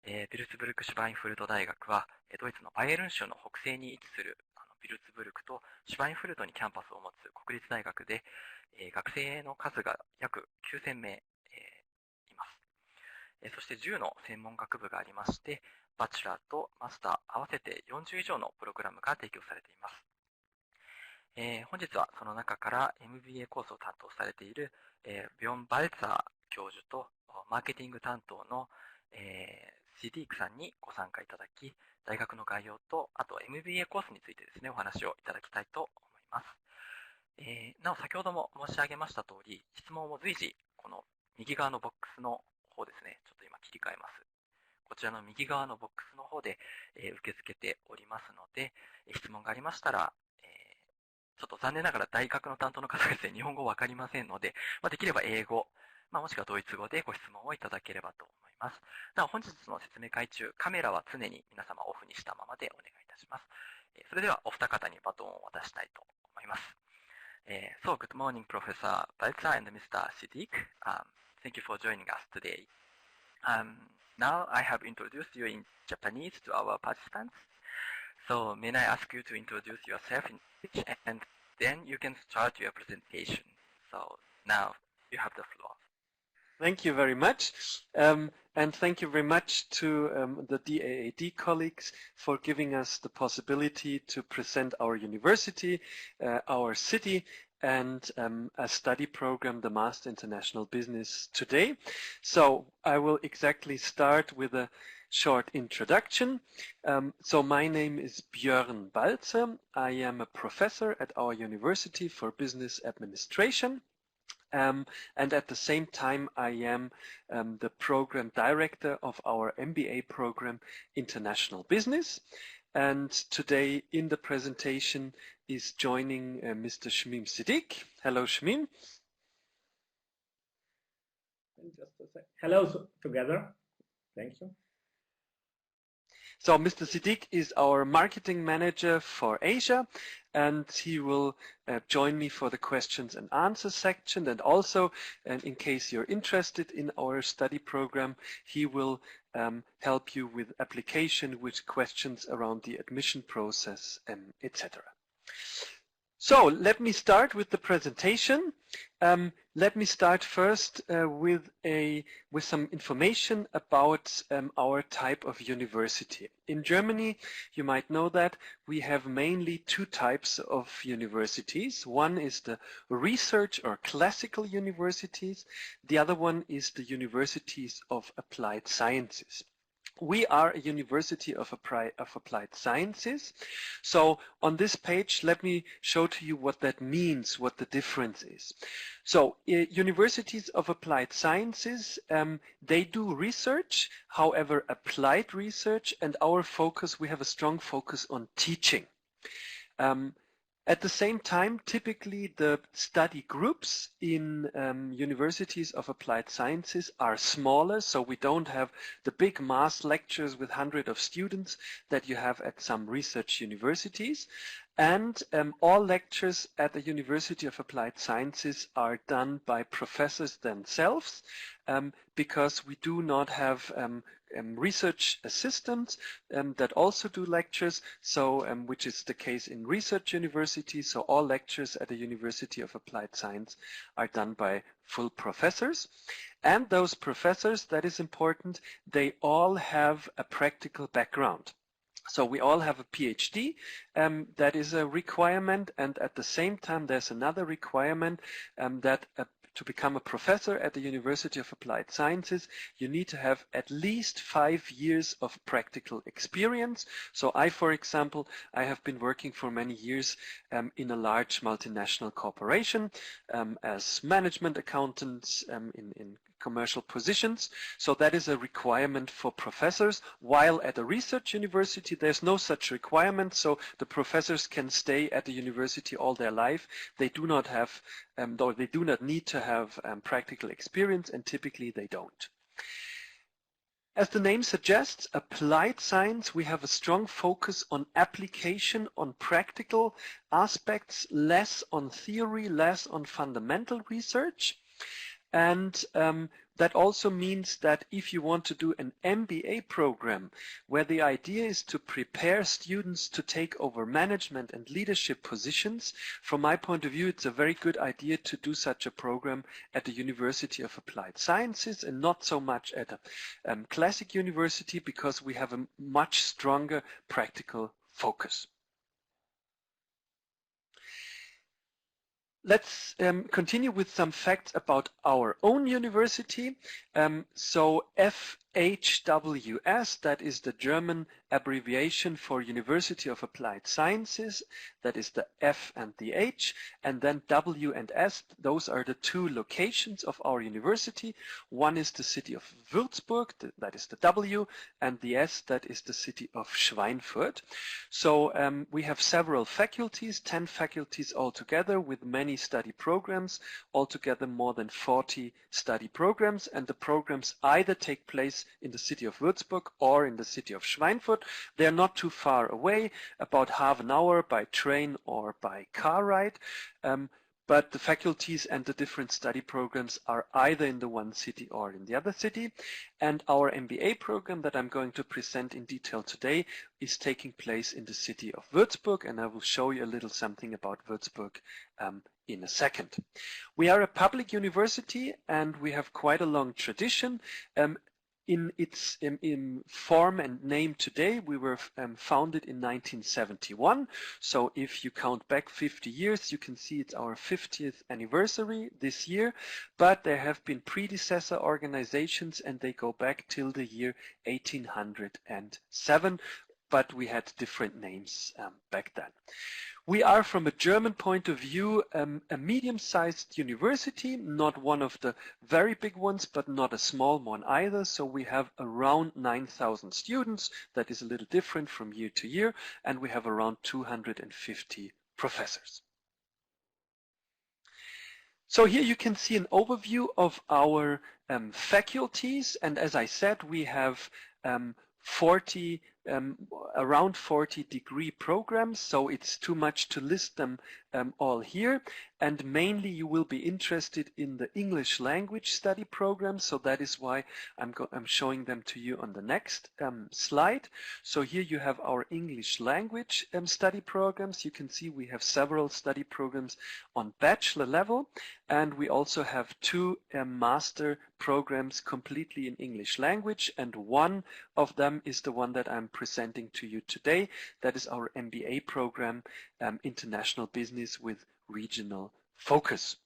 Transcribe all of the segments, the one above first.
ヴィルツブルクシュバインフルト大学は、ドイツのバイエルン州の北西に位置するヴィルツブルクとシュバインフルトにキャンパスを持つ国立大学で、学生の数が約9000名、います。そして10の専門学部がありまして、バチュラーとマスター合わせて40以上のプログラムが提供されています。本日はその中から MBA コースを担当されている、ビョン・バルツァー教授とマーケティング担当の、シディークさんにご参加いただき、大学の概要と、あと MBA コースについてですね、お話をいただきたいと思います。なお、先ほども申し上げました通り、質問を随時、この右側のボックスの方ですね、ちょっと今切り替えます。こちらの右側のボックスの方で、受け付けておりますので、質問がありましたら、ちょっと残念ながら大学の担当の方がですね、日本語わかりませんので、できれば英語、もしくはドイツ語でご質問をいただければと思います。なお、本日の説明会中、カメラは常に皆様オフにしたままでお願いいたします。それでは、お二方にバトンを渡したいと思います。So, good morning, Professor Balza and Mr. Siddiq. Thank you for joining us today. Now, I have introduced you in Japanese to our participants. So, may I ask you to introduce yourself in English, and then you can start your presentation. So, now, you have the floor. Thank you very much. And thank you very much to the DAAD colleagues for giving us the possibility to present our university, our city, and a study program, the Master International Business, today. So I will exactly start with a short introduction. So my name is Björn Balzer. I am a professor at our university for business administration. And at the same time, I am the program director of our MBA program, International Business. And today in the presentation is joining Mr. Shamim Siddiq. Hello, Shamim. Just a sec. Hello together. Thank you. So Mr. Siddiq is our marketing manager for Asia, and he will join me for the questions and answers section. And also, in case you're interested in our study program, he will help you with application, with questions around the admission process, etc. So let me start with the presentation. Let me start first with some information about our type of university. In Germany, you might know that we have mainly two types of universities. One is the research or classical universities. The other one is the universities of applied sciences. We are a university of applied sciences. So on this page, let me show to you what that means, what the difference is. So universities of applied sciences, they do research, however, applied research, and our focus, we have a strong focus on teaching. At the same time, typically the study groups in universities of applied sciences are smaller, so we don't have the big mass lectures with hundreds of students that you have at some research universities. And all lectures at the University of Applied Sciences are done by professors themselves, because we do not have research assistants that also do lectures, so which is the case in research universities. So all lectures at the University of Applied Science are done by full professors. And those professors, that is important, they all have a practical background. So we all have a PhD, that is a requirement, and at the same time there's another requirement that to become a professor at the University of Applied Sciences, you need to have at least 5 years of practical experience. So I, for example, I have been working for many years in a large multinational corporation as management accountants in commercial positions. So that is a requirement for professors, while at a research university there's no such requirement, so the professors can stay at the university all their life. They do not have, or they do not need to have practical experience, and typically they don't. As the name suggests, applied science, we have a strong focus on application, on practical aspects, less on theory, less on fundamental research. And That also means that if you want to do an MBA program where the idea is to prepare students to take over management and leadership positions, from my point of view, it's a very good idea to do such a program at the University of Applied Sciences and not so much at a classic university, because we have a much stronger practical focus. Let's continue with some facts about our own university. So FHWS, that is the German abbreviation for University of Applied Sciences, that is the F and the H, and then W and S, those are the two locations of our university. One is the city of Würzburg, that is the W, and the S, that is the city of Schweinfurt. So we have several faculties, 10 faculties altogether, with many study programs, altogether more than 40 study programs, and the programs either take place in the city of Würzburg or in the city of Schweinfurt. They are not too far away, about half an hour by train or by car ride, but the faculties and the different study programs are either in the one city or in the other city. And our MBA program that I'm going to present in detail today is taking place in the city of Würzburg, and I will show you a little something about Würzburg in a second. We are a public university and we have quite a long tradition. In its form and name today, we were founded in 1971. So if you count back 50 years, you can see it's our 50th anniversary this year. But there have been predecessor organizations and they go back till the year 1807. But we had different names back then. We are, from a German point of view, a medium-sized university, not one of the very big ones, but not a small one either. So we have around 9,000 students. That is a little different from year to year. And we have around 250 professors. So here you can see an overview of our faculties. And as I said, we have around 40 degree programs, so it's too much to list them all here. And mainly you will be interested in the English language study program, so that is why I'm showing them to you on the next slide. So here you have our English language study programs. You can see we have several study programs on bachelor level, and we also have two master programs completely in English language, and one of them is the one that I'm presenting to you today. That is our MBA program, International Business with Regional Focus.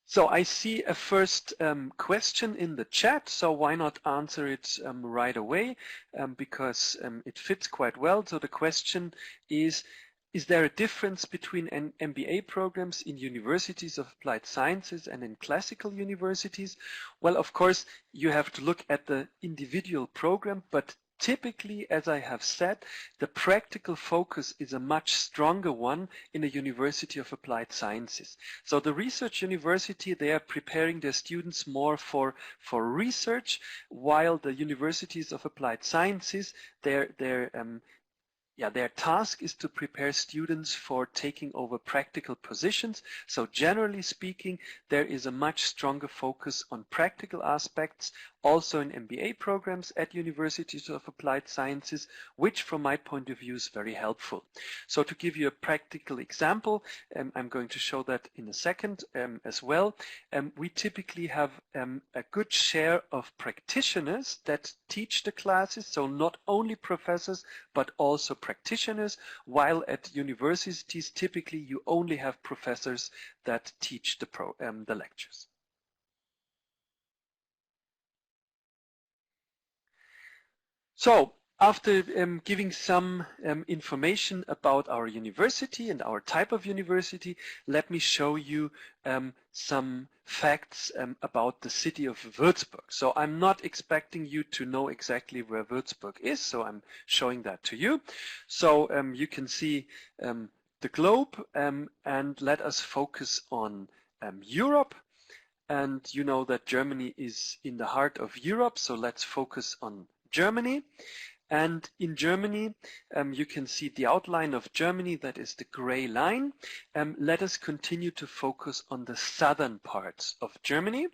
So I see a first question in the chat, so why not answer it right away, because it fits quite well. So the question is there a difference between MBA programs in universities of applied sciences and in classical universities? Well, of course, you have to look at the individual program, but typically, as I have said, the practical focus is a much stronger one in a University of Applied Sciences. So the research university, they are preparing their students more for research, while the universities of Applied Sciences, their task is to prepare students for taking over practical positions. So generally speaking, there is a much stronger focus on practical aspects, also in MBA programs at universities of applied sciences, which from my point of view is very helpful. So to give you a practical example, I'm going to show that in a second as well. We typically have a good share of practitioners that teach the classes, so not only professors, but also practitioners, while at universities, typically you only have professors that teach the lectures. So after giving some information about our university and our type of university, let me show you some facts about the city of Würzburg. So I'm not expecting you to know exactly where Würzburg is, so I'm showing that to you. So you can see the globe, and let us focus on Europe. And you know that Germany is in the heart of Europe, so let's focus on Germany. And in Germany, you can see the outline of Germany, that is the gray line. Let us continue to focus on the southern parts of Germany.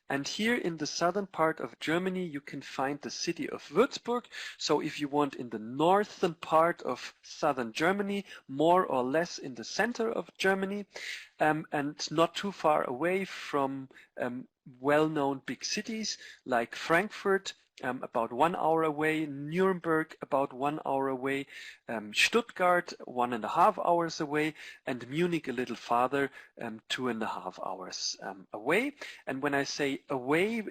And here in the southern part of Germany, you can find the city of Würzburg. So if you want in the northern part of southern Germany, more or less in the center of Germany, and not too far away from well-known big cities like Frankfurt, about 1 hour away, Nuremberg about 1 hour away, Stuttgart 1.5 hours away, and Munich a little farther, 2.5 hours away. And when I say away,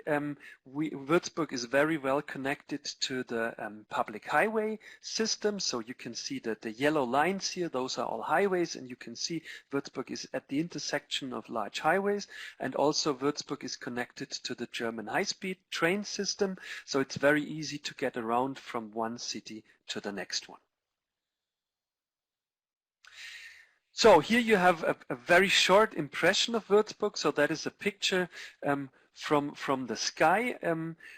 Würzburg is very well connected to the public highway system. So you can see that the yellow lines here, those are all highways, and you can see Würzburg is at the intersection of large highways, and also Würzburg is connected to the German high-speed train system. So it's very easy to get around from one city to the next one. So here you have a very short impression of Würzburg. So that is a picture from the sky.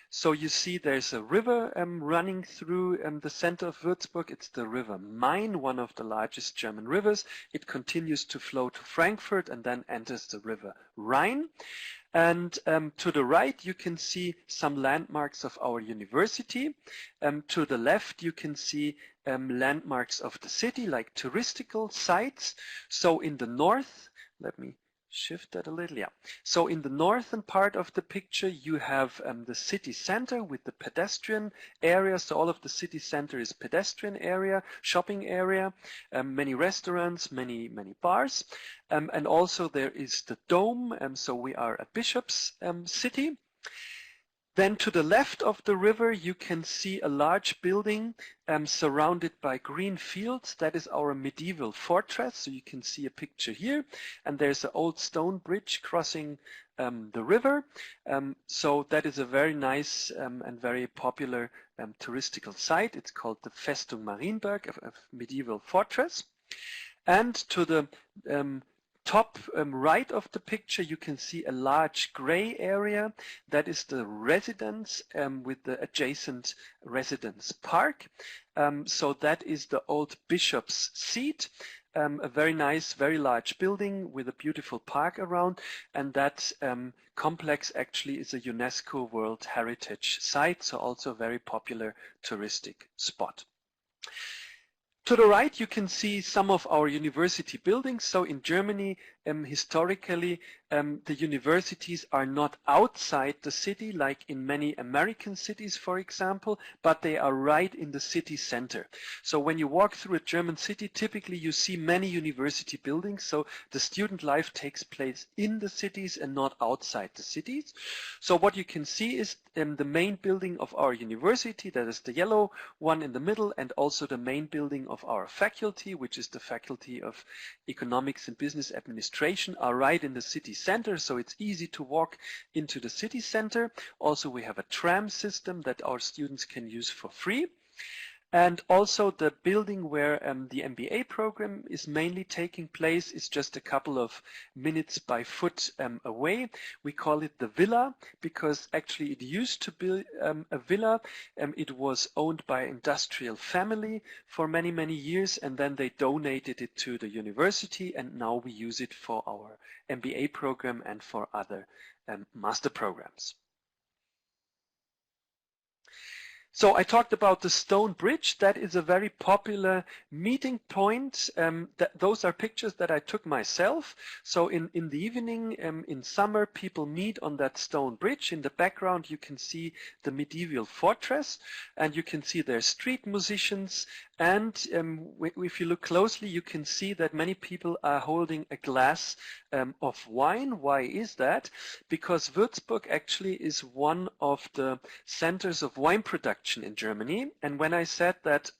So you see there's a river running through the center of Würzburg. It's the river Main, one of the largest German rivers. It continues to flow to Frankfurt and then enters the river Rhine. And to the right, you can see some landmarks of our university. To the left, you can see landmarks of the city, like touristical sites. So in the north, let me shift that a little, yeah. So in the northern part of the picture, you have the city center with the pedestrian area. So all of the city center is pedestrian area, shopping area, many restaurants, many bars. And also there is the dome, so we are a bishop's city. Then to the left of the river, you can see a large building surrounded by green fields. That is our medieval fortress. So you can see a picture here. And there's an old stone bridge crossing the river. So that is a very nice and very popular touristical site. It's called the Festung Marienberg, a medieval fortress. And to the top right of the picture, you can see a large gray area. That is the residence with the adjacent residence park. So that is the old bishop's seat, a very nice, very large building with a beautiful park around. And that complex actually is a UNESCO World Heritage Site, so also a very popular touristic spot. To the right, you can see some of our university buildings. So in Germany, historically, the universities are not outside the city, like in many American cities, for example, but they are right in the city center. So when you walk through a German city, typically you see many university buildings. So the student life takes place in the cities and not outside the cities. So what you can see is the main building of our university, that is the yellow one in the middle, and also the main building of our faculty, which is the Faculty of Economics and Business Administration, are right in the city center, so it's easy to walk into the city center. Also, we have a tram system that our students can use for free. And also the building where the MBA program is mainly taking place is just a couple of minutes by foot away. We call it the villa because actually it used to be a villa. It was owned by an industrial family for many, many years, and then they donated it to the university, and now we use it for our MBA program and for other master programs. So I talked about the stone bridge. That is a very popular meeting point. Those are pictures that I took myself. So in the evening, in summer, people meet on that stone bridge. In the background, you can see the medieval fortress, and you can see their street musicians. And if you look closely, you can see that many people are holding a glass of wine. Why is that? Because Würzburg actually is one of the centers of wine production in Germany. And when I said that,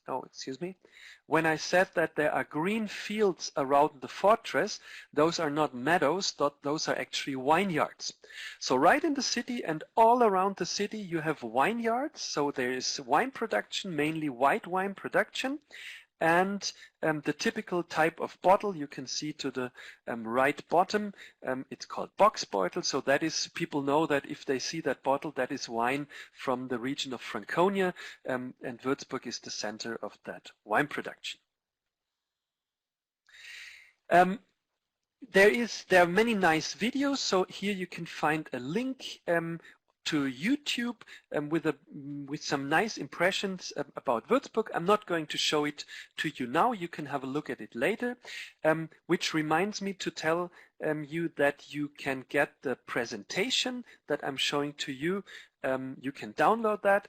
when I said that there are green fields around the fortress, those are not meadows, those are actually vineyards. So right in the city and all around the city you have vineyards. So there is wine production, mainly white wine production. And the typical type of bottle you can see to the right bottom, it's called Boxbeutel. So that is, people know that if they see that bottle, that is wine from the region of Franconia, and Würzburg is the center of that wine production. There are many nice videos, so here you can find a link to YouTube with some nice impressions about Würzburg. I'm not going to show it to you now. You can have a look at it later, which reminds me to tell you that you can get the presentation that I'm showing to you. You can download that,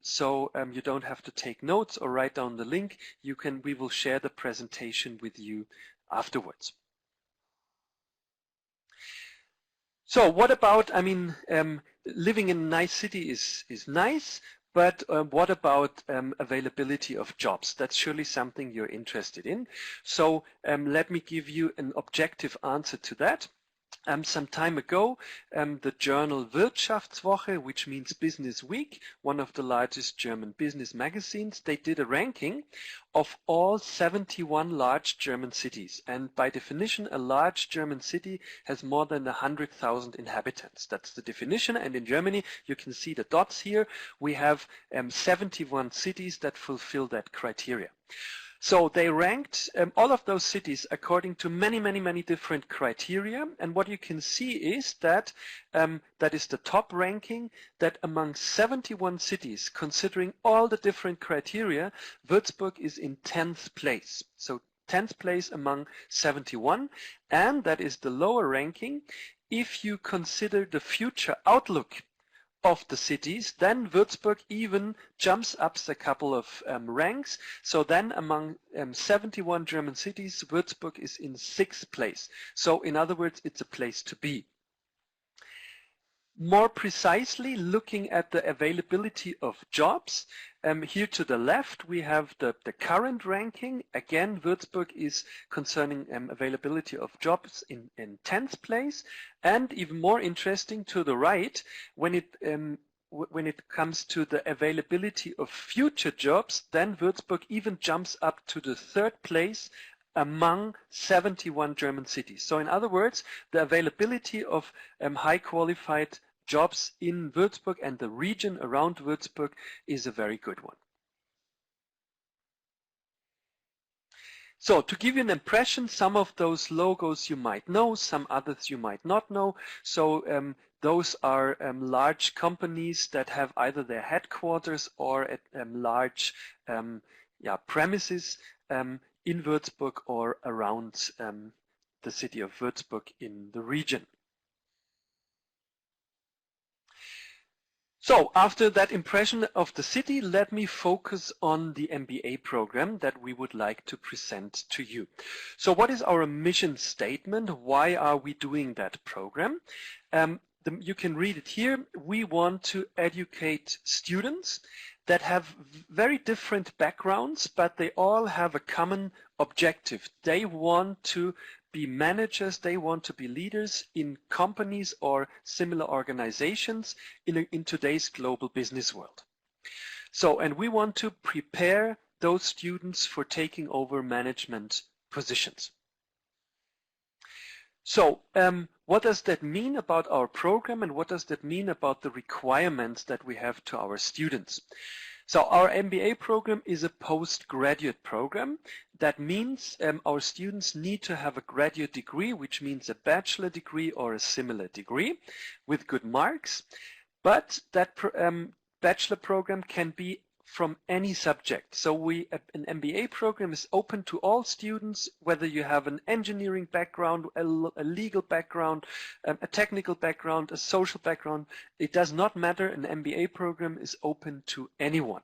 so you don't have to take notes or write down the link. We will share the presentation with you afterwards. So what about, living in a nice city is nice, but what about availability of jobs? That's surely something you're interested in. So let me give you an objective answer to that. Some time ago, the journal Wirtschaftswoche, which means Business Week, one of the largest German business magazines, they did a ranking of all 71 large German cities. And by definition, a large German city has more than 100,000 inhabitants. That's the definition. And in Germany, you can see the dots here. We have 71 cities that fulfill that criteria. So they ranked all of those cities according to many different criteria, and what you can see is that that is the top ranking, that among 71 cities, considering all the different criteria, Würzburg is in 10th place. So 10th place among 71, and that is the lower ranking. If you consider the future outlook of the cities, then Würzburg even jumps up a couple of ranks. So then among 71 German cities, Würzburg is in 6th place. So in other words, it's a place to be. More precisely, looking at the availability of jobs, here to the left we have the current ranking. Again, Würzburg is concerning availability of jobs in 10th place, and even more interesting to the right, when it comes to the availability of future jobs, then Würzburg even jumps up to the 3rd place among 71 German cities. So in other words, the availability of high qualified jobs in Würzburg and the region around Würzburg is a very good one. So to give you an impression, some of those logos you might know, some others you might not know. So those are large companies that have either their headquarters or at large premises in Würzburg or around the city of Würzburg in the region. So after that impression of the city, let me focus on the MBA program that we would like to present to you. So what is our mission statement? Why are we doing that program? You can read it here. We want to educate students that have very different backgrounds, but they all have a common objective. They want to be managers, they want to be leaders in companies or similar organizations in today's global business world. So, and we want to prepare those students for taking over management positions. So, what does that mean about our program, and what does that mean about the requirements that we have to our students? So our MBA program is a postgraduate program. That means our students need to have a graduate degree, which means a bachelor degree or a similar degree with good marks. But that bachelor program can be from any subject. So an MBA program is open to all students, whether you have an engineering background, a legal background, a technical background, a social background. It does not matter. An MBA program is open to anyone.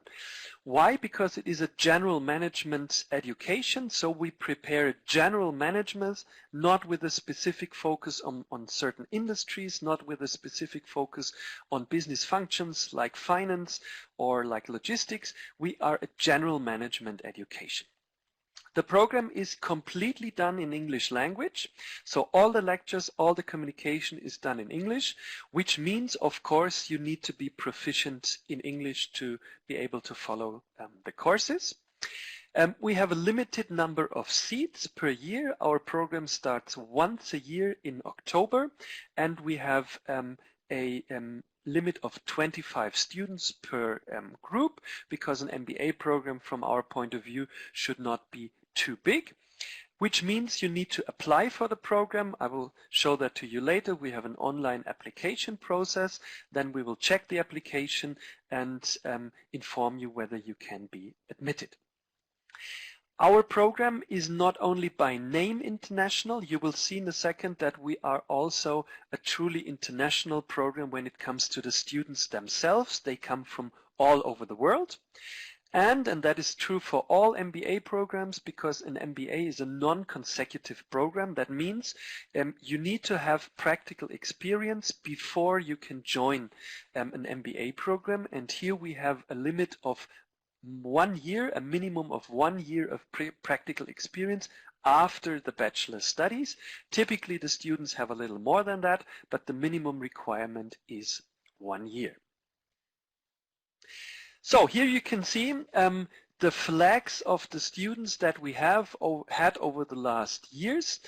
Why? Because it is a general management education, so we prepare general management, not with a specific focus on certain industries, not with a specific focus on business functions like finance or like logistics. We are a general management education. The program is completely done in English language, so all the lectures, all the communication is done in English, which means, of course, you need to be proficient in English to be able to follow the courses. We have a limited number of seats per year. Our program starts once a year in October, and we have a limit of 25 students per group, because an MBA program from our point of view should not be too big. which means you need to apply for the program. I will show that to you later. We have an online application process. Then we will check the application and inform you whether you can be admitted. Our program is not only by name international. You will see in a second that we are also a truly international program when it comes to the students themselves. They come from all over the world. And that is true for all MBA programs, because an MBA is a non-consecutive program. That means you need to have practical experience before you can join an MBA program. And here we have a limit of 1 year, a minimum of 1 year of practical experience after the bachelor studies. Typically the students have a little more than that, but the minimum requirement is 1 year. So here you can see the flags of the students that we have had over the last years.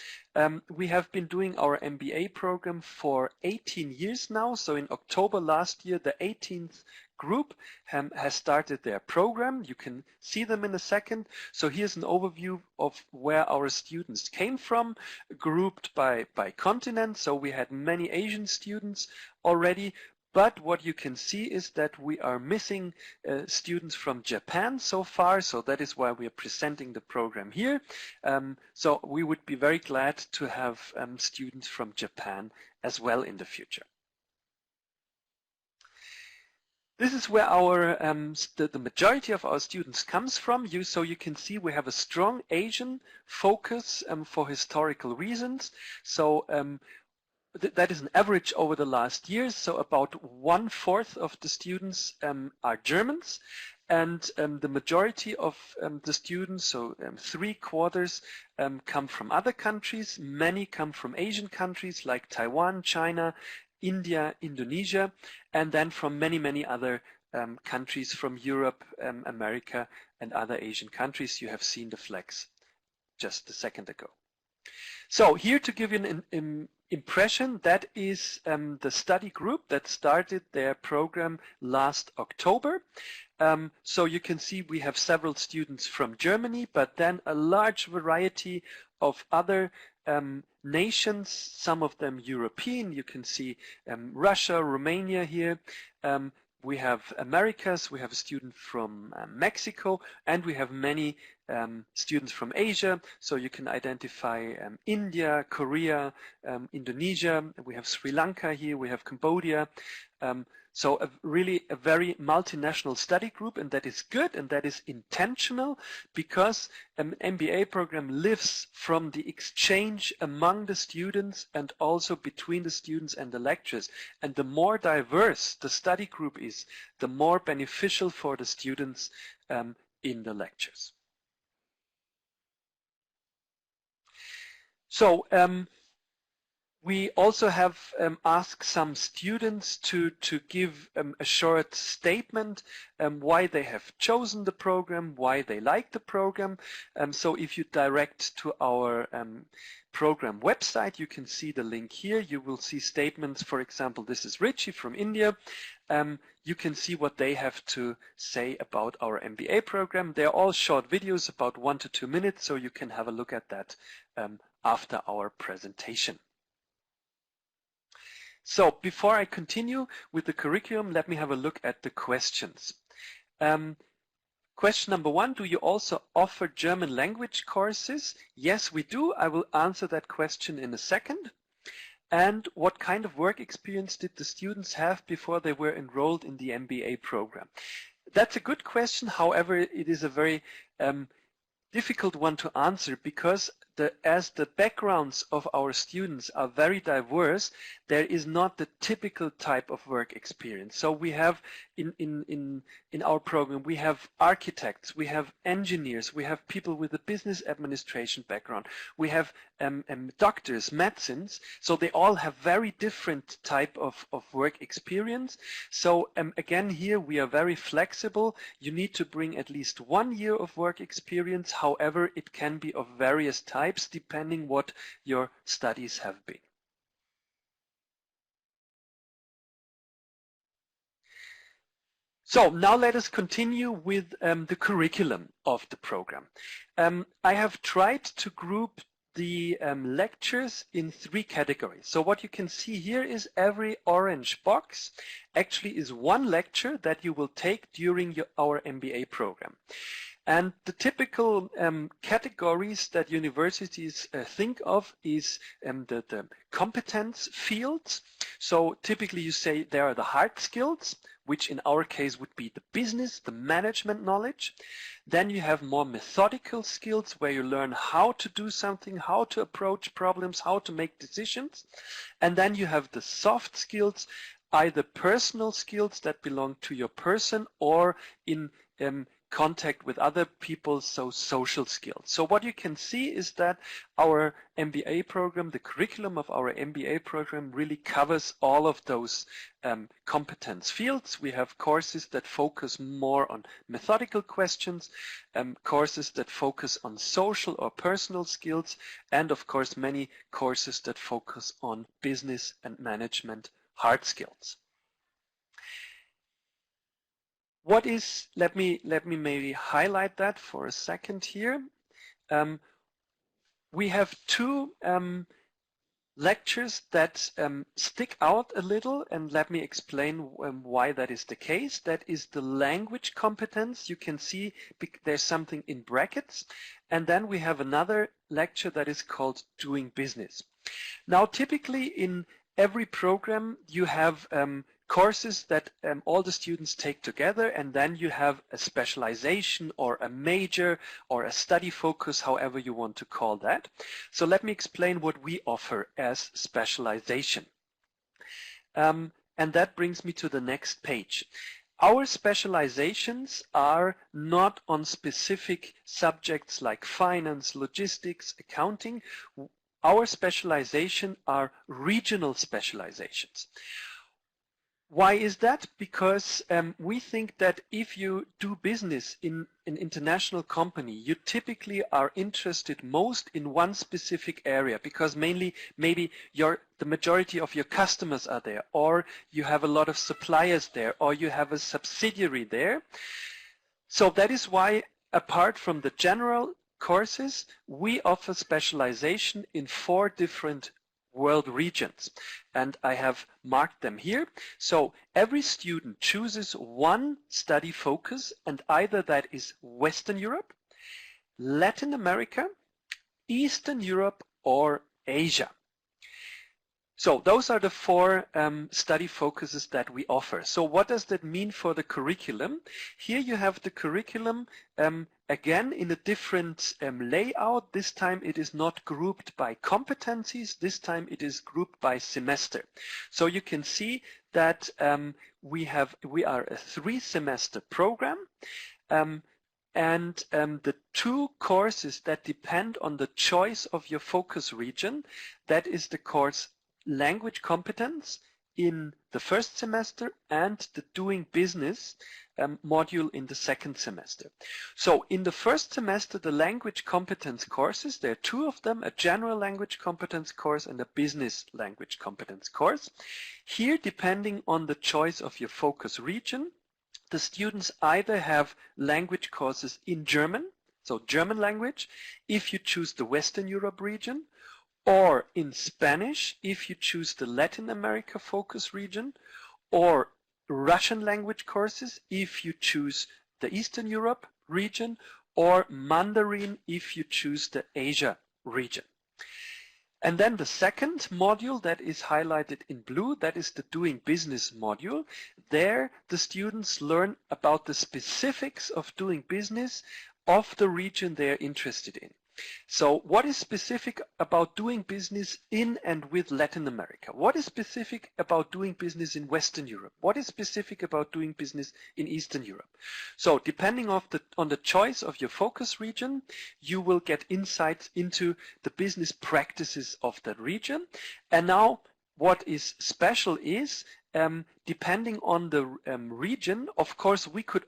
We have been doing our MBA program for 18 years now. So in October last year, the 18th group has started their program. You can see them in a second. So here's an overview of where our students came from, grouped by continent. So we had many Asian students already. But what you can see is that we are missing students from Japan so far, so that is why we are presenting the program here. So we would be very glad to have students from Japan as well in the future. This is where our the majority of our students comes from. So you can see we have a strong Asian focus for historical reasons. So that is an average over the last years. So about 1/4 of the students are Germans, and the majority of the students, so 3/4, come from other countries. Many come from Asian countries like Taiwan, China, India, Indonesia, and then from many other countries from Europe, America, and other Asian countries. You have seen the flags just a second ago. So here to give you an impression, that is the study group that started their program last October. So you can see we have several students from Germany, but then a large variety of other nations, some of them European. You can see Russia, Romania here. We have Americas, we have a student from Mexico, and we have many students from Asia. So you can identify India, Korea, Indonesia. We have Sri Lanka here, we have Cambodia. So really a very multinational study group, and that is good, and that is intentional, because an MBA program lives from the exchange among the students and also between the students and the lecturers. And the more diverse the study group is, the more beneficial for the students in the lectures. So we also have asked some students to give a short statement why they have chosen the program, why they like the program. So if you direct to our program website, you can see the link here. You will see statements. For example, this is Richie from India. You can see what they have to say about our MBA program. They're all short videos, about 1 to 2 minutes, so you can have a look at that after our presentation. So before I continue with the curriculum, let me have a look at the questions. Question number 1, do you also offer German language courses? Yes, we do. I will answer that question in a second. And what kind of work experience did the students have before they were enrolled in the MBA program? That's a good question. However, it is a very difficult one to answer, because as the backgrounds of our students are very diverse, there is not the typical type of work experience. So we have in our program, we have architects, we have engineers, we have people with a business administration background, we have doctors, medicines, so they all have very different type of work experience. So again, here we are very flexible. You need to bring at least 1 year of work experience. However, it can be of various types depending what your studies have been. So now let us continue with the curriculum of the program. I have tried to group the lectures in 3 categories. So what you can see here is every orange box actually is one lecture that you will take during our MBA program. And the typical categories that universities think of is the competence fields. So typically you say there are the hard skills, which in our case would be the business, the management knowledge. Then you have more methodical skills where you learn how to do something, how to approach problems, how to make decisions. And then you have the soft skills, either personal skills that belong to your person or in contact with other people, so social skills. So what you can see is that our MBA program, the curriculum of our MBA program really covers all of those competence fields. We have courses that focus more on methodical questions, courses that focus on social or personal skills, and of course many courses that focus on business and management hard skills. What is, let me maybe highlight that for a second here. We have 2 lectures that stick out a little, and let me explain why that is the case. That is the language competence. You can see there's something in brackets. And then we have another lecture that is called doing business. Now typically in every program you have courses that all the students take together, and then you have a specialization or a major or a study focus, however you want to call that. So let me explain what we offer as specialization. And that brings me to the next page. Our specializations are not on specific subjects like finance, logistics, accounting. Our specialization are regional specializations. Why is that? Because we think that if you do business in an international company, you typically are interested most in one specific area, because mainly maybe the majority of your customers are there, or you have a lot of suppliers there, or you have a subsidiary there. So that is why, apart from the general courses, we offer specialization in 4 different world regions, and I have marked them here. So every student chooses one study focus, and either that is Western Europe, Latin America, Eastern Europe, or Asia. So those are the 4 study focuses that we offer. So what does that mean for the curriculum? Here you have the curriculum again in a different layout. This time it is not grouped by competencies. This time it is grouped by semester. So you can see that we are a 3-semester program. And the 2 courses that depend on the choice of your focus region, that is the course Language Competence in the 1st semester and the Doing Business module in the 2nd semester. So in the 1st semester, the language competence courses, there are 2 of them, a general language competence course and a business language competence course. Here, depending on the choice of your focus region, the students either have language courses in German, so German language, if you choose the Western Europe region, or in Spanish if you choose the Latin America focus region, or Russian language courses if you choose the Eastern Europe region, or Mandarin if you choose the Asia region. And then the 2nd module that is highlighted in blue, that is the Doing Business module. There the students learn about the specifics of doing business of the region they're interested in. So what is specific about doing business in and with Latin America? What is specific about doing business in Western Europe? What is specific about doing business in Eastern Europe? So depending on the choice of your focus region, you will get insights into the business practices of that region. And now what is special is, depending on the region, of course we could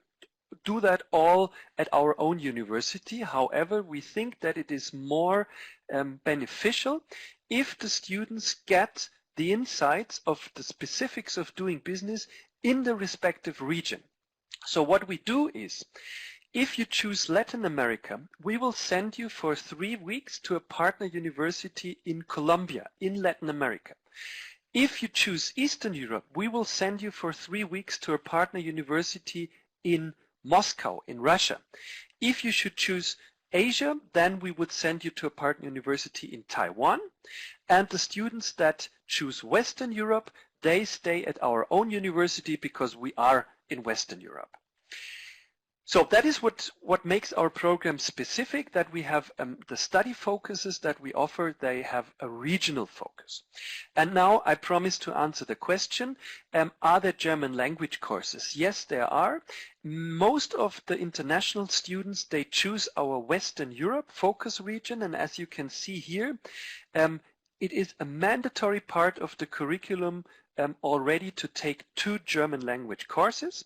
do that all at our own university. However, we think that it is more beneficial if the students get the insights of the specifics of doing business in the respective region. So what we do is, if you choose Latin America, we will send you for 3 weeks to a partner university in Colombia, in Latin America. If you choose Eastern Europe, we will send you for 3 weeks to a partner university in Moscow, in Russia. If you should choose Asia, then we would send you to a partner university in Taiwan. And the students that choose Western Europe, they stay at our own university because we are in Western Europe. So that is what makes our program specific, that we have the study focuses that we offer, they have a regional focus. And now I promise to answer the question, are there German language courses? Yes, there are. Most of the international students, they choose our Western Europe focus region, and as you can see here, it is a mandatory part of the curriculum already to take 2 German language courses.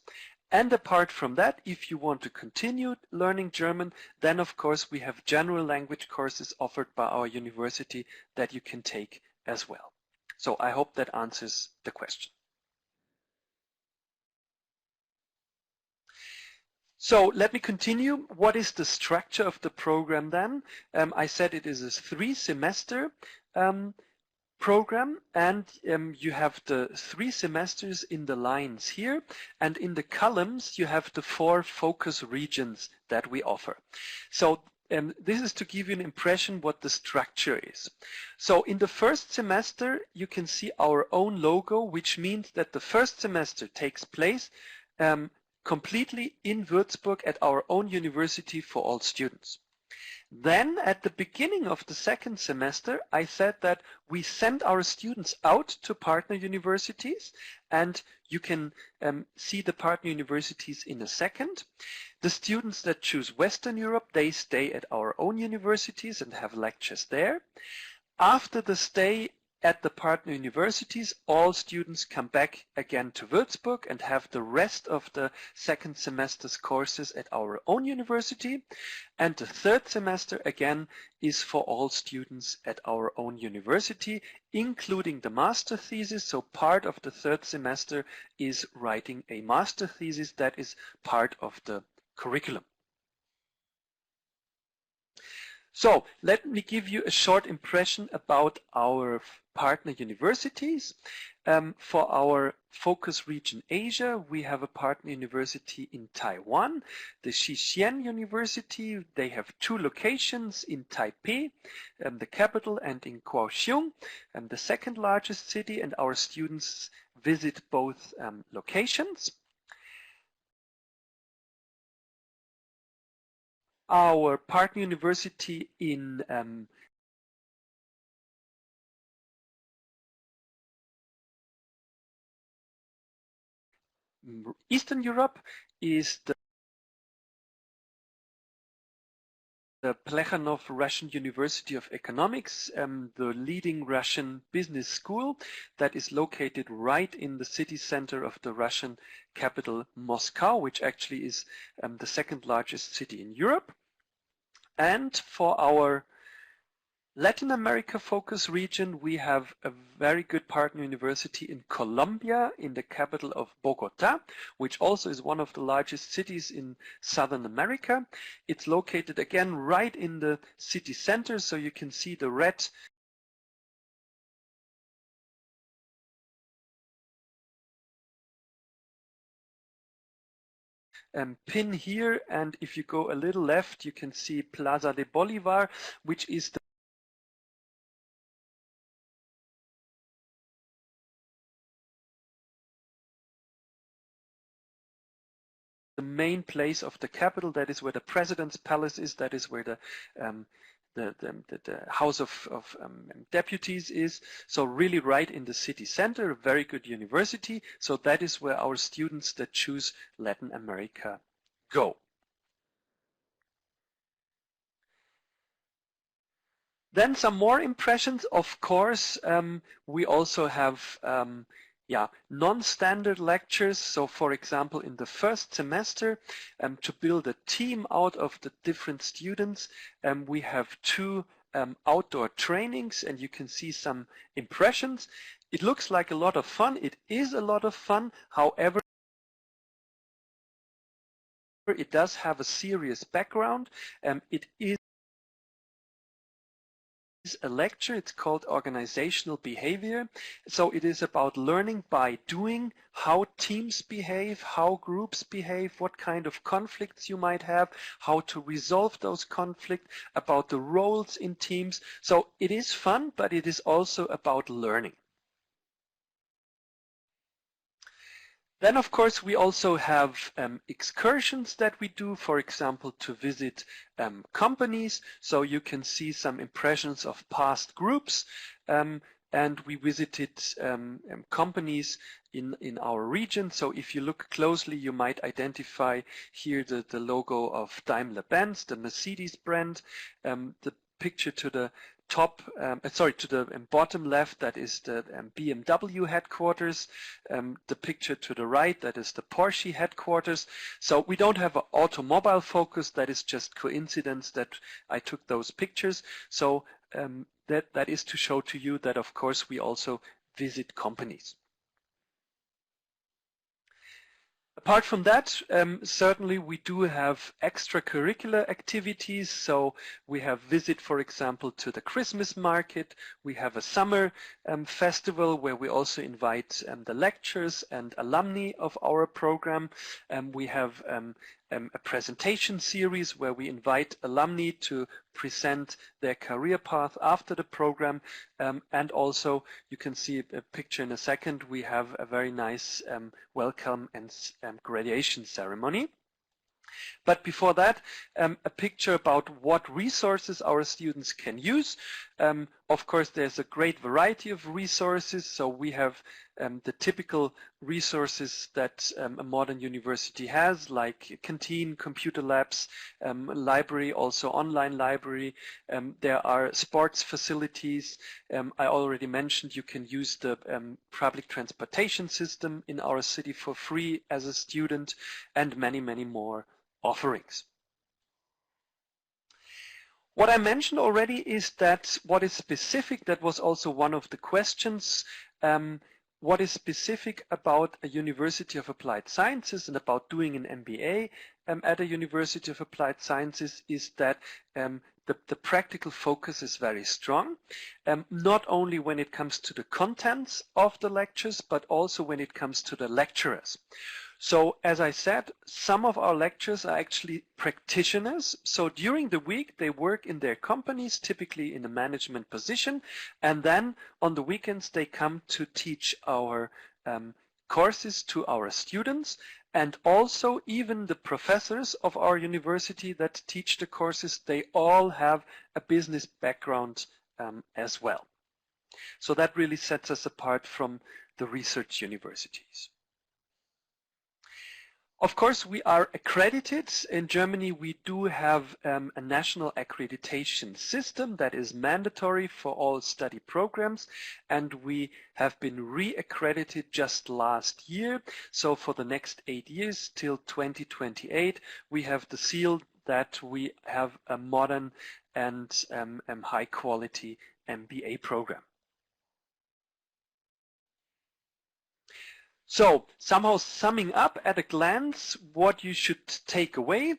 And apart from that, if you want to continue learning German, then of course we have general language courses offered by our university that you can take as well. So I hope that answers the question. So let me continue. What is the structure of the program then? I said it is a 3-semester program, and you have the 3 semesters in the lines here, and in the columns you have the 4 focus regions that we offer. So this is to give you an impression what the structure is. So in the first semester you can see our own logo, which means that the first semester takes place completely in Würzburg at our own university for all students. Then at the beginning of the second semester, I said that we send our students out to partner universities, and you can see the partner universities in a second. The students that choose Western Europe, they stay at our own universities and have lectures there. After the stay at the partner universities, all students come back again to Würzburg and have the rest of the second semester's courses at our own university. And the third semester again is for all students at our own university, including the master thesis. So part of the third semester is writing a master thesis that is part of the curriculum. So let me give you a short impression about our partner universities. For our focus region Asia, we have a partner university in Taiwan, the Xixian University. They have 2 locations in Taipei, the capital, and in Kaohsiung, the second largest city, and our students visit both locations. Our partner university in Eastern Europe is the Plekhanov Russian University of Economics, the leading Russian business school that is located right in the city center of the Russian capital Moscow, which actually is the second largest city in Europe. And for our Latin America focus region, we have a very good partner university in Colombia, in the capital of Bogota, which also is one of the largest cities in Southern America. It's located again right in the city center, so you can see the red pin here, and if you go a little left, you can see Plaza de Bolivar, which is the main place of the capital. That is where the president's palace is. That is where the House of Deputies is. So really right in the city center, a very good university. So that is where our students that choose Latin America go. Then some more impressions. Of course, we also have non-standard lectures. So for example, in the first semester, to build a team out of the different students, we have 2 outdoor trainings, and you can see some impressions. It looks like a lot of fun. It is a lot of fun. However, it does have a serious background. It is a lecture. It's called Organizational Behavior. So it is about learning by doing, how teams behave, how groups behave, what kind of conflicts you might have, how to resolve those conflicts, about the roles in teams. So it is fun, but it is also about learning. Then, of course, we also have excursions that we do, for example, to visit companies. So you can see some impressions of past groups. And we visited companies in our region. So if you look closely, you might identify here the logo of Daimler-Benz, the Mercedes brand. The picture to the top, to the bottom left, that is the BMW headquarters. The picture to the right, that is the Porsche headquarters. So we don't have an automobile focus. That is just coincidence that I took those pictures. So that is to show to you that, of course, we also visit companies. Apart from that, certainly we do have extracurricular activities. So we have visit, for example, to the Christmas market. We have a summer festival where we also invite the lecturers and alumni of our program. We have a presentation series where we invite alumni to present their career path after the program. And also, you can see a picture in a second, we have a very nice welcome and graduation ceremony. But before that, a picture about what resources our students can use. Of course, there's a great variety of resources. So we have the typical resources that a modern university has, like canteen, computer labs, library, also online library. There are sports facilities. I already mentioned you can use the public transportation system in our city for free as a student, and many, many more offerings. What I mentioned already is that what is specific, that was also one of the questions, what is specific about a University of Applied Sciences and about doing an MBA at a University of Applied Sciences is that the practical focus is very strong, not only when it comes to the contents of the lectures, but also when it comes to the lecturers. So as I said, some of our lecturers are actually practitioners. So during the week, they work in their companies, typically in a management position. And then on the weekends, they come to teach our courses to our students. And also even the professors of our university that teach the courses, they all have a business background as well. So that really sets us apart from the research universities. Of course, we are accredited. In Germany, we do have a national accreditation system that is mandatory for all study programs, and we have been re-accredited just last year. So for the next 8 years till 2028, we have the seal that we have a modern and high-quality MBA program. So somehow summing up at a glance what you should take away.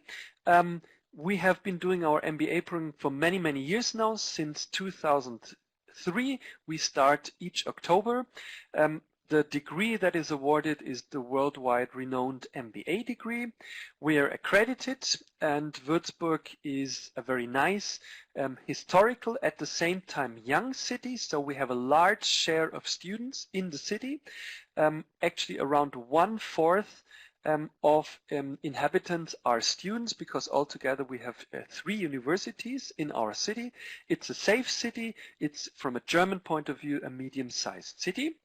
We have been doing our MBA program for many, many years now. Since 2003, we start each October. The degree that is awarded is the worldwide renowned MBA degree. We are accredited, and Würzburg is a very nice, historical, at the same time young city. So we have a large share of students in the city. Actually around 1/4 of inhabitants are students, because altogether we have 3 universities in our city. It's a safe city. It's, from a German point of view, a medium-sized city.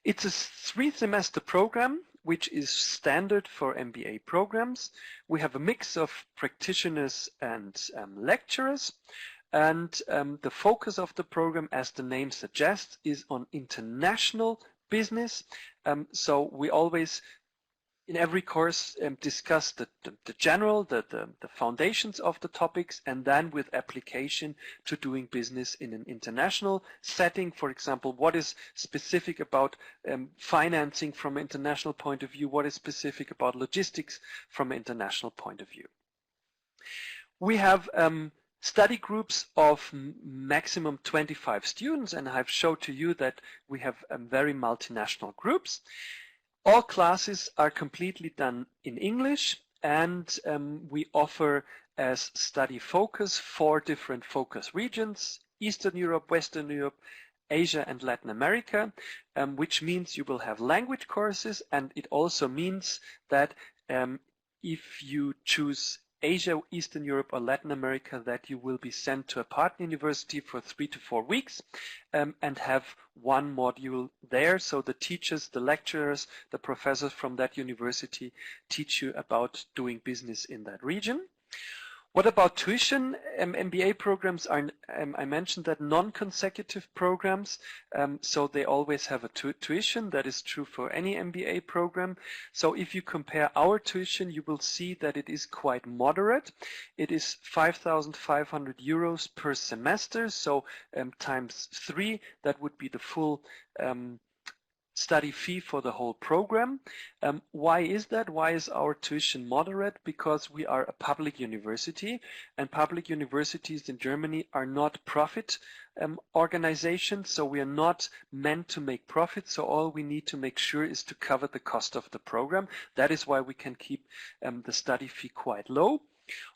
It's a 3-semester program, which is standard for MBA programs. We have a mix of practitioners and lecturers. And the focus of the program, as the name suggests, is on international business. So we always in every course discuss the general, the foundations of the topics, and then with application to doing business in an international setting. For example, what is specific about financing from an international point of view? What is specific about logistics from an international point of view? We have study groups of maximum 25 students, and I've showed to you that we have very multinational groups. All classes are completely done in English, and we offer as study focus 4 different focus regions: Eastern Europe, Western Europe, Asia, and Latin America, which means you will have language courses, and it also means that if you choose Asia, Eastern Europe, or Latin America, that you will be sent to a partner university for 3 to 4 weeks and have one module there. So the teachers, the lecturers, the professors from that university teach you about doing business in that region. What about tuition? MBA programs are, I mentioned that, non-consecutive programs, so they always have a tuition. That is true for any MBA program. So if you compare our tuition, you will see that it is quite moderate. It is 5,500 euros per semester, so times 3, that would be the full study fee for the whole program. Why is that? Why is our tuition moderate? Because we are a public university, and public universities in Germany are not profit organizations, so we are not meant to make profit, so all we need to make sure is to cover the cost of the program. That is why we can keep the study fee quite low.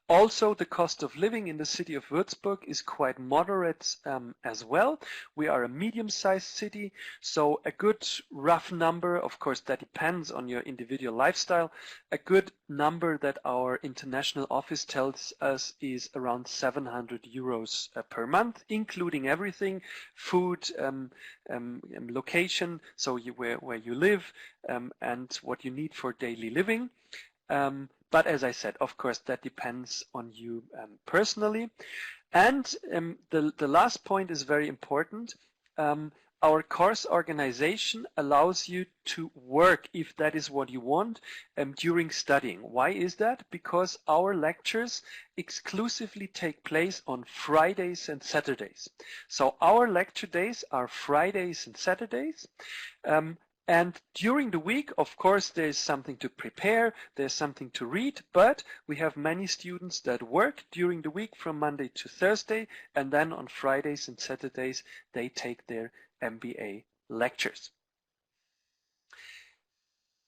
Also, the cost of living in the city of Würzburg is quite moderate as well. We are a medium-sized city, so a good rough number, of course that depends on your individual lifestyle, a good number that our international office tells us is around 700 euros per month, including everything: food, location, so where you live, and what you need for daily living. But as I said, of course, that depends on you personally. And the last point is very important. Our course organization allows you to work, if that is what you want, during studying. Why is that? Because our lectures exclusively take place on Fridays and Saturdays. So our lecture days are Fridays and Saturdays. And during the week, of course, there's something to prepare, there's something to read, but we have many students that work during the week from Monday to Thursday, and then on Fridays and Saturdays, they take their MBA lectures.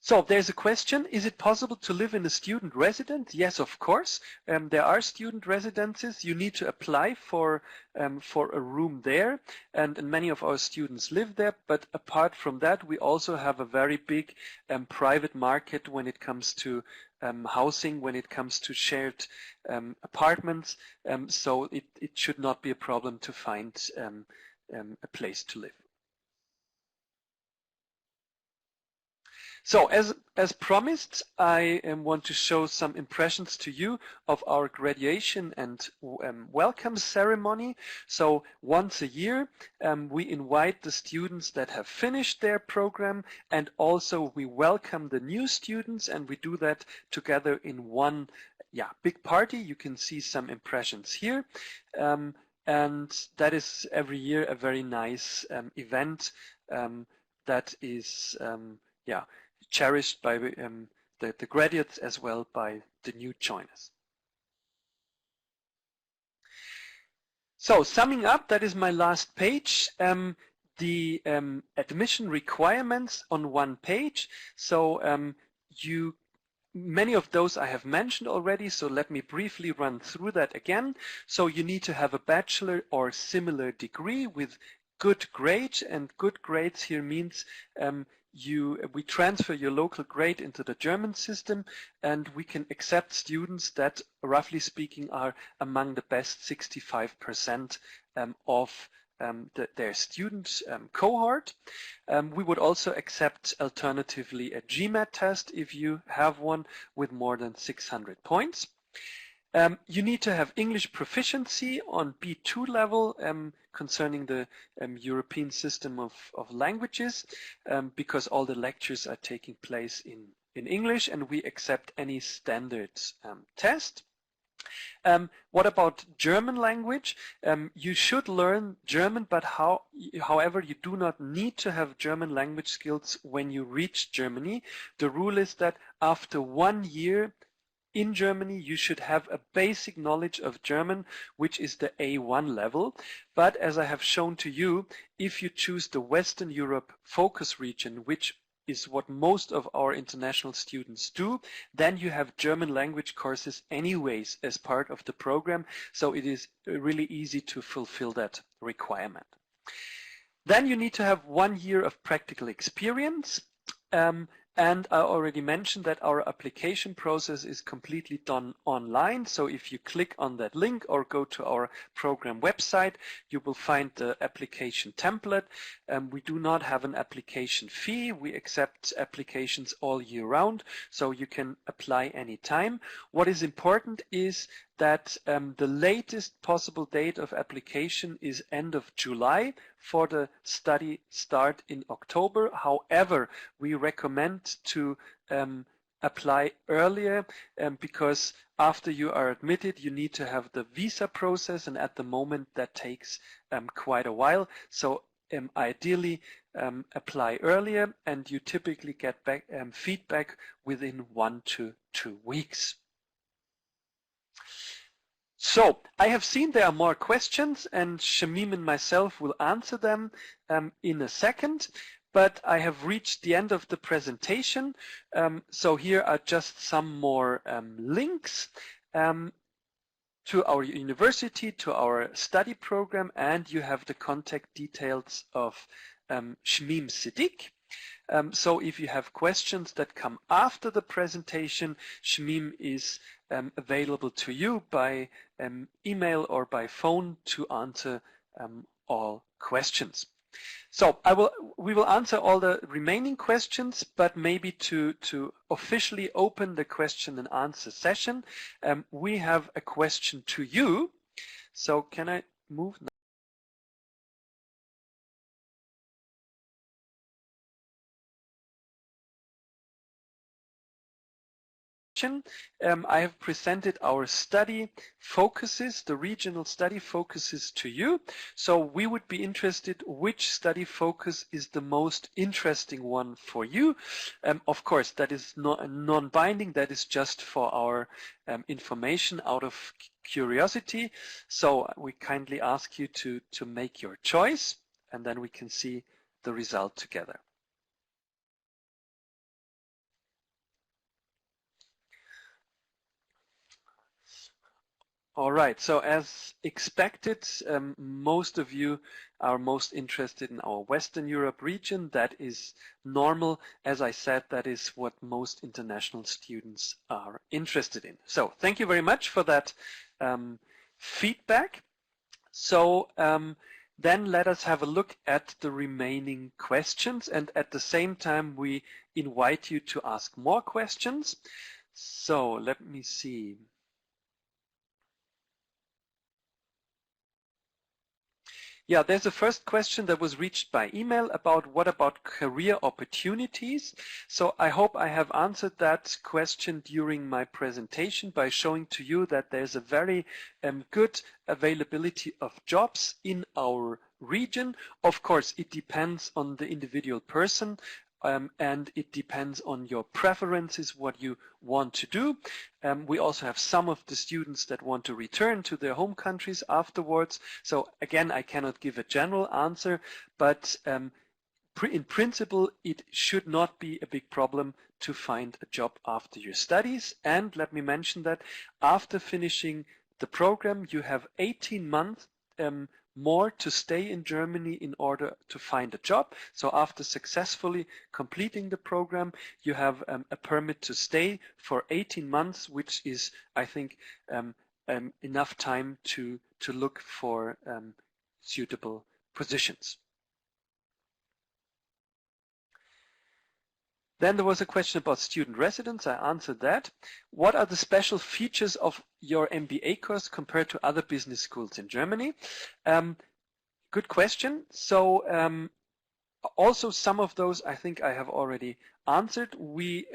So there's a question: is it possible to live in a student residence? Yes, of course. There are student residences. You need to apply for a room there, and many of our students live there. But apart from that, we also have a very big private market when it comes to housing, when it comes to shared apartments. So it should not be a problem to find a place to live. So as promised, I want to show some impressions to you of our graduation and welcome ceremony. So once a year, we invite the students that have finished their program, and also we welcome the new students, and we do that together in one big party. You can see some impressions here. And that is every year a very nice event that is cherished by the graduates as well by the new joiners. So summing up, that is my last page. The admission requirements on one page. So many of those I have mentioned already, so let me briefly run through that again. So you need to have a bachelor or similar degree with good grades, and good grades here means we transfer your local grade into the German system, and we can accept students that, roughly speaking, are among the best 65% of their student cohort. We would also accept alternatively a GMAT test if you have one with more than 600 points. You need to have English proficiency on B2 level concerning the European system of languages, because all the lectures are taking place in in English, and we accept any standard test. What about German language? You should learn German, but however, you do not need to have German language skills when you reach Germany. The rule is that after 1 year in Germany, you should have a basic knowledge of German, which is the A1 level. But as I have shown to you, if you choose the Western Europe focus region, which is what most of our international students do, then you have German language courses anyways as part of the program, so it is really easy to fulfill that requirement. Then you need to have 1 year of practical experience, and I already mentioned that our application process is completely done online. So if you click on that link or go to our program website, you will find the application template. We do not have an application fee. We accept applications all year round, so you can apply anytime. What is important is that the latest possible date of application is end of July for the study start in October. However, we recommend to apply earlier because after you are admitted, you need to have the visa process, and at the moment that takes quite a while. So ideally apply earlier, and you typically get back feedback within 1 to 2 weeks. So I have seen there are more questions, and Shamim and myself will answer them in a second, but I have reached the end of the presentation. So here are just some more links to our university, to our study program, and you have the contact details of Shamim Siddiq. So if you have questions that come after the presentation, Shamim is available to you by email or by phone to answer all questions. So we will answer all the remaining questions, but maybe to officially open the question and answer session, we have a question to you. So can I move now? I have presented our study focuses, the regional study focuses to you. So we would be interested which study focus is the most interesting one for you. Of course, that is not non-binding, that is just for our information out of curiosity. So we kindly ask you to make your choice, and then we can see the result together. All right, so as expected, most of you are most interested in our Western Europe region. That is normal. As I said, that is what most international students are interested in. So thank you very much for that feedback. So then let us have a look at the remaining questions, and at the same time we invite you to ask more questions. So let me see. Yeah, there's a first question that was reached by email about what about career opportunities. So I hope I have answered that question during my presentation by showing to you that there's a very good availability of jobs in our region. Of course, it depends on the individual person. And it depends on your preferences, what you want to do. We also have some of the students that want to return to their home countries afterwards. So again, I cannot give a general answer, but in principle, it should not be a big problem to find a job after your studies. And let me mention that after finishing the program, you have 18 months more to stay in Germany in order to find a job. So after successfully completing the program, you have a permit to stay for 18 months, which is, I think, enough time to look for suitable positions. Then there was a question about student residence. I answered that. What are the special features of your MBA course compared to other business schools in Germany? Good question. So Also, some of those I think I have already answered. We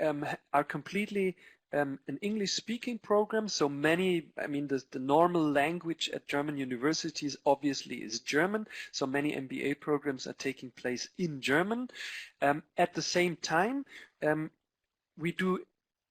are completely an English-speaking program, so many, I mean, the normal language at German universities obviously is German, so many MBA programs are taking place in German. At the same time, we do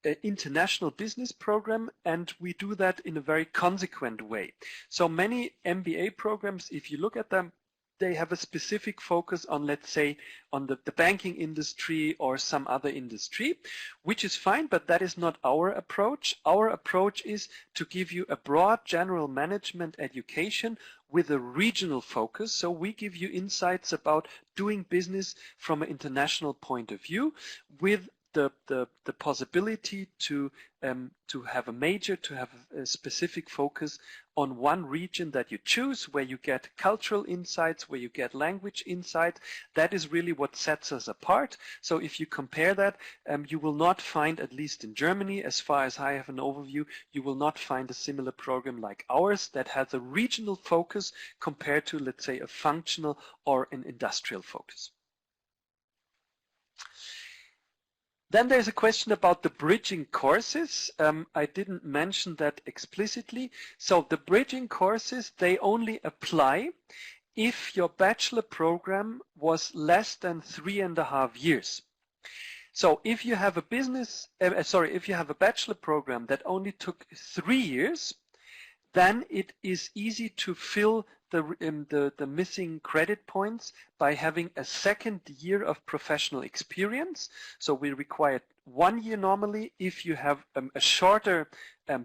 an international business program, and we do that in a very consequent way. So many MBA programs, if you look at them, they have a specific focus on, let's say, on the banking industry or some other industry, which is fine, but that is not our approach. Our approach is to give you a broad general management education with a regional focus. So we give you insights about doing business from an international point of view, with the possibility to have a major, to have a specific focus on one region that you choose, where you get cultural insights, where you get language insight. That is really what sets us apart. So if you compare that, you will not find, at least in Germany, as far as I have an overview, you will not find a similar program like ours that has a regional focus compared to, let's say, a functional or an industrial focus. Then there's a question about the bridging courses. I didn't mention that explicitly. So the bridging courses, they only apply if your bachelor program was less than 3.5 years. So if you have a if you have a bachelor program that only took 3 years, then it is easy to fill the missing credit points by having a second year of professional experience. So we require 1 year normally. If you have a shorter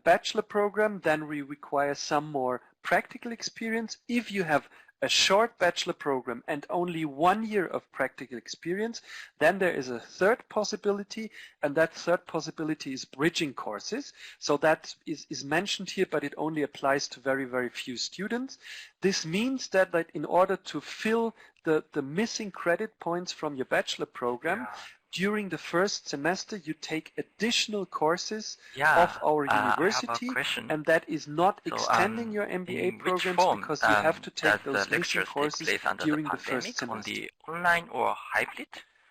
bachelor program, then we require some more practical experience. If you have a short bachelor program and only 1 year of practical experience, then there is a third possibility, and that third possibility is bridging courses. So that is mentioned here, but it only applies to very, very few students. This means that in order to fill the missing credit points from your bachelor program, during the first semester, you take additional courses of our university, and that is not extending your MBA programs, because you have to take those missing courses during the first semester. On the online or hybrid?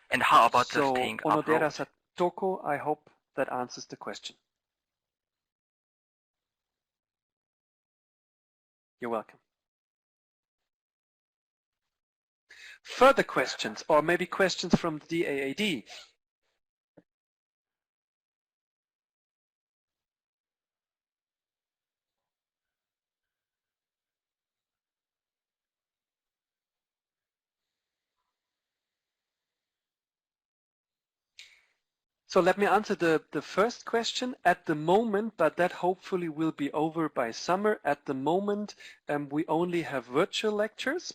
And how about the staying abroad? Satoko, I hope that answers the question. You're welcome. Further questions, or maybe questions from the DAAD? So let me answer the first question. At the moment, but that hopefully will be over by summer, at the moment we only have virtual lectures.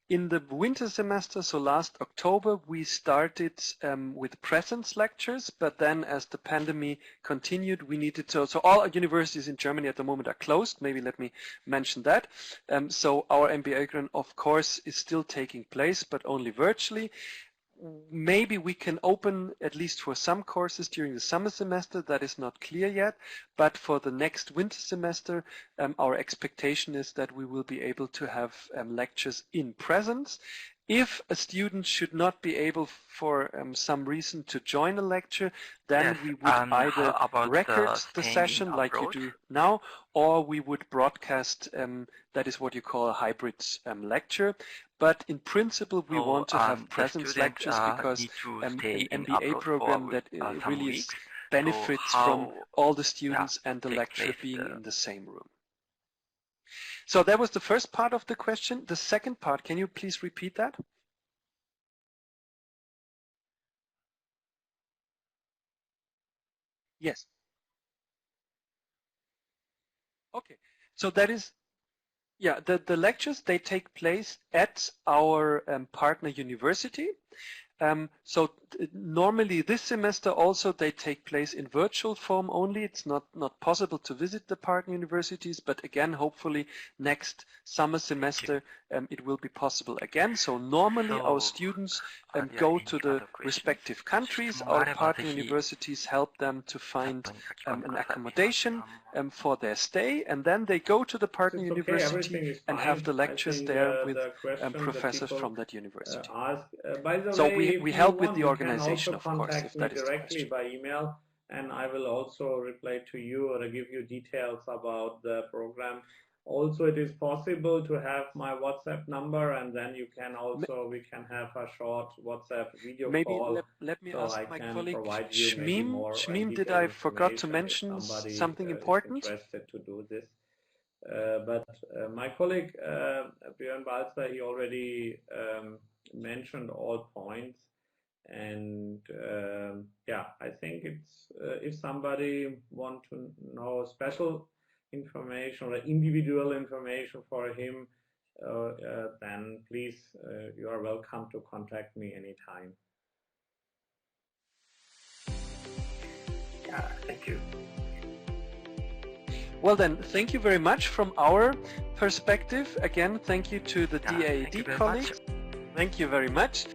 In the winter semester, so last October, we started with presence lectures, but then as the pandemic continued, we needed to, so all universities in Germany at the moment are closed. Maybe let me mention that. So our MBA grant, of course, is still taking place, but only virtually. Maybe we can open, at least for some courses during the summer semester. That is not clear yet, but for the next winter semester, our expectation is that we will be able to have lectures in presence. If a student should not be able for some reason to join a lecture, then we would either record the session like you do now, or we would broadcast, that is what you call a hybrid lecture. But in principle, we want to have presence lectures because an MBA program that really benefits from all the students and the lecturer being in the same room. So that was the first part of the question. The second part, can you please repeat that? Yes. Okay. So that is, yeah, the lectures, they take place at our partner university. So normally this semester also they take place in virtual form only. It's not possible to visit the partner universities, but again, hopefully next summer semester it will be possible again. So normally our students go to the respective countries. Our partner universities help them to find an accommodation for their stay, and then they go to the partner university and have the lectures there with professors from that university. By the So way, we if help you with the want, you can organization, also of course, if contact me that is the directly question. by email, and I will also reply to you or give you details about the program. Also, it is possible to have my WhatsApp number, and then you can also, we can have a short WhatsApp video call. Maybe let me ask my colleague Shmim, Shmim, did I forgot to mention something important? Interested to do this. But my colleague Björn Balzer, he already mentioned all points, and yeah, I think it's if somebody want to know special information or individual information for him, then please you are welcome to contact me anytime. Yeah, thank you. Well then, thank you very much from our perspective. Again, thank you to the DAAD colleagues. Thank you very much.